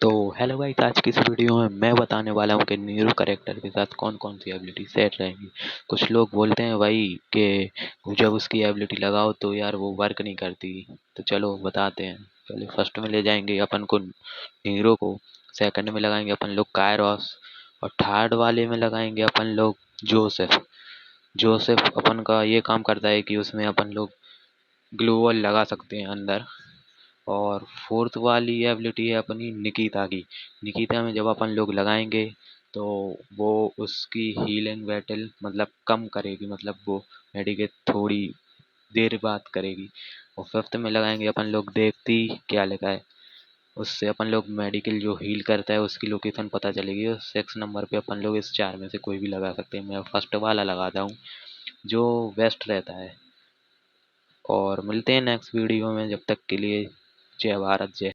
तो hello guys, आज की इस वीडियो में मैं बताने वाला हूँ कि नीरो कैरेक्टर के साथ कौन कौन सी एबिलिटी सेट रहेंगी। कुछ लोग बोलते हैं भाई कि जब उसकी एबिलिटी लगाओ तो यार वो वर्क नहीं करती। तो चलो बताते हैं। पहले फर्स्ट में ले जाएंगे अपन को नीरो को, सेकंड में लगाएंगे अपन लोग कायरोस, और थर्ड वाले में लगाएंगे अपन लोग जोसेफ। जोसेफ अपन का ये काम करता है कि उसमें अपन लोग ग्लोवल लगा सकते हैं अंदर। और फोर्थ वाली एबिलिटी है अपनी निकिता की। निकिता में जब अपन लोग लगाएंगे तो वो उसकी हीलिंग बैटल मतलब कम करेगी, मतलब वो मेडिकेट थोड़ी देर बाद करेगी। और फिफ्थ में लगाएंगे अपन लोग, देखती क्या लिखा है, उससे अपन लोग मेडिकल जो हील करता है उसकी लोकेशन पता चलेगी। और सिक्स नंबर पे अपन लोग इस चार में से कोई भी लगा सकते हैं। मैं फर्स्ट वाला लगाता हूँ जो बेस्ट रहता है। और मिलते हैं नेक्स्ट वीडियो में, जब तक के लिए जय भारत, जय